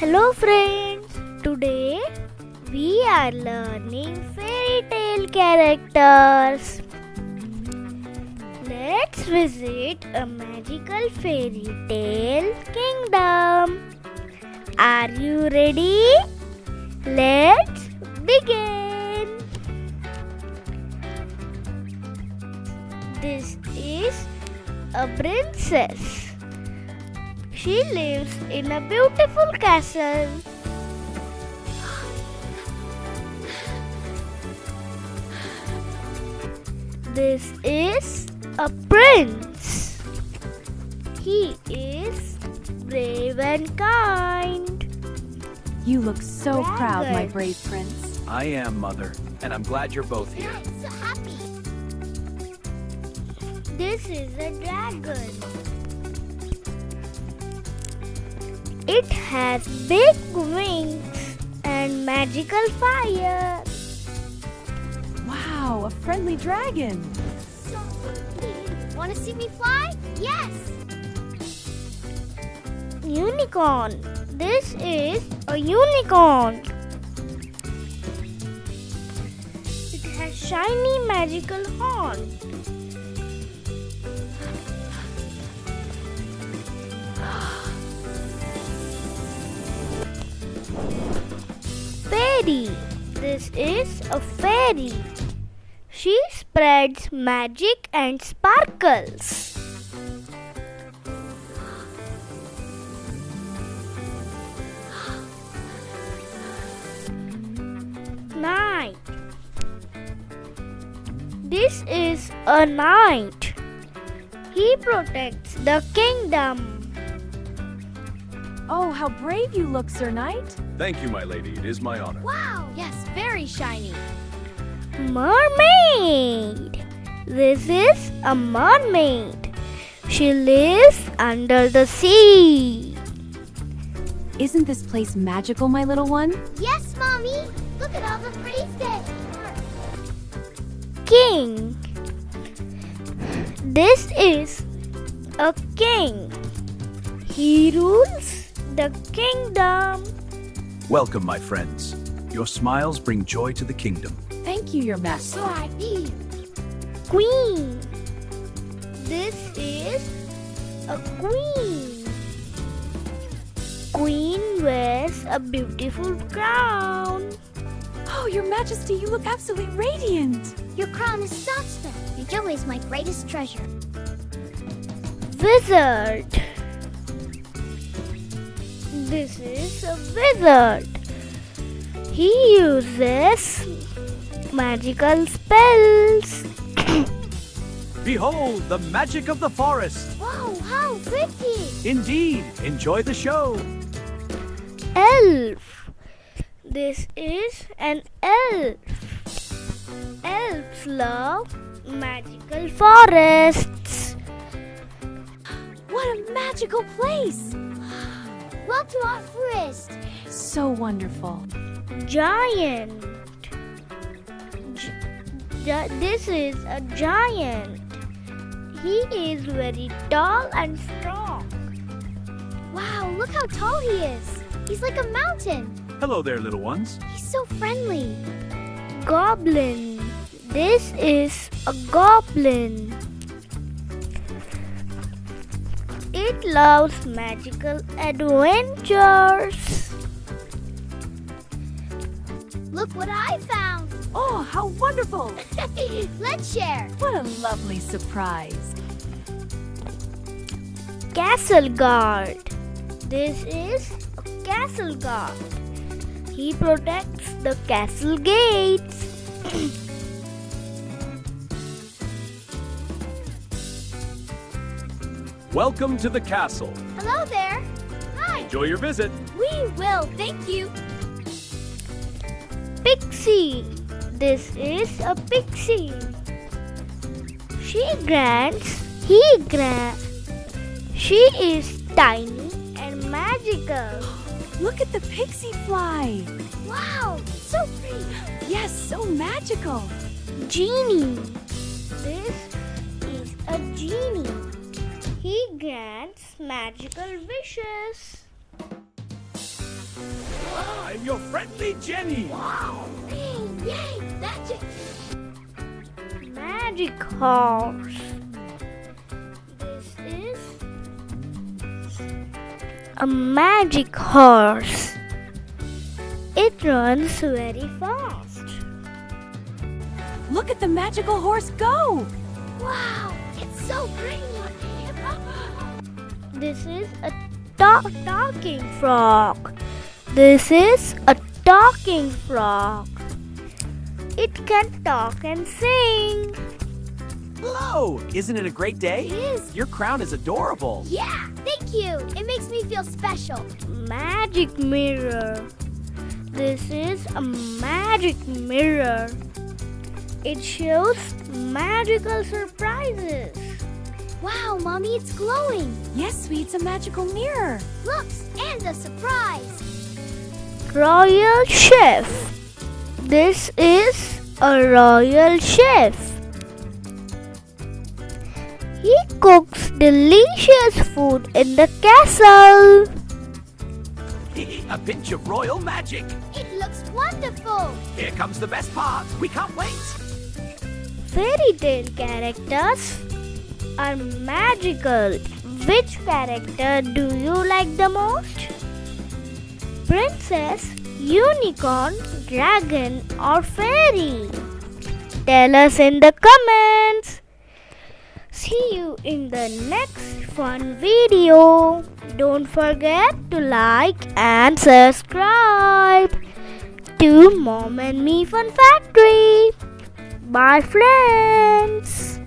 Hello friends, today we are learning fairy tale characters. Let's visit a magical fairy tale kingdom. Are you ready? Let's begin. This is a princess. She lives in a beautiful castle. This is a prince. He is brave and kind. You look so proud, my Dragon. brave prince. I am, Mother, and I'm glad you're both here. I'm so happy. This is a dragon. It has big wings and magical fire. Wow, a friendly dragon. So happy. Want to see me fly? Yes. Unicorn. This is a unicorn. It has shiny magical horn. Fairy. This is a fairy. She spreads magic and sparkles. Knight. This is a knight. He protects the kingdom. Oh, how brave you look, Sir Knight. Thank you, my lady. It is my honor. Wow. Yes, very shiny. Mermaid. This is a mermaid. She lives under the sea. Isn't this place magical, my little one? Yes, Mommy. Look at all the pretty fish. King. This is a king. He rules the kingdom. Welcome, my friends. Your smiles bring joy to the kingdom. Thank you, Your Majesty. So I need. Queen. This is a queen. Queen wears a beautiful crown. Oh, Your Majesty, you look absolutely radiant. Your crown is soft spell. Your joy is my greatest treasure. Wizard. This is a wizard. He uses magical spells. Behold, the magic of the forest. Wow, how pretty. Indeed. Enjoy the show. Elf. This is an elf. Elves love magical forests. What a magical place. Welcome to our forest. So wonderful. Giant. This is a giant. He is very tall and strong. Wow, look how tall he is. He's like a mountain. Hello there, little ones. He's so friendly. Goblin. This is a goblin. It loves magical adventures. Look what I found. Oh, how wonderful. Let's share. What a lovely surprise. Castle guard. This is a castle guard. He protects the castle gates. Welcome to the castle. Hello there. Hi. Enjoy your visit. We will. Thank you. Pixie. This is a pixie. She is tiny and magical. Look at the pixie fly. Wow, so pretty. Yes, so magical. Genie. This is a genie. He grants magical wishes. I'm your friendly Jenny. Hey, yay, magic! Magic horse. This is a magic horse. It runs very fast. Look at the magical horse go! Wow, it's so pretty! This is a talking frog. This is a talking frog. It can talk and sing. Hello! Isn't it a great day? It is. Your crown is adorable. Yeah, thank you. It makes me feel special. Magic mirror. This is a magic mirror. It shows magical surprises. Wow, Mommy, it's glowing. Yes, sweet, it's a magical mirror. Looks, and a surprise. Royal chef. This is a royal chef. He cooks delicious food in the castle. A pinch of royal magic. It looks wonderful. Here comes the best part. We can't wait. Fairy tale characters are magical. Which character do you like the most? Princess, unicorn, dragon, or fairy? Tell us in the comments. See you in the next fun video. Don't forget to like and subscribe to Mom and Me Fun Factory. Bye friends.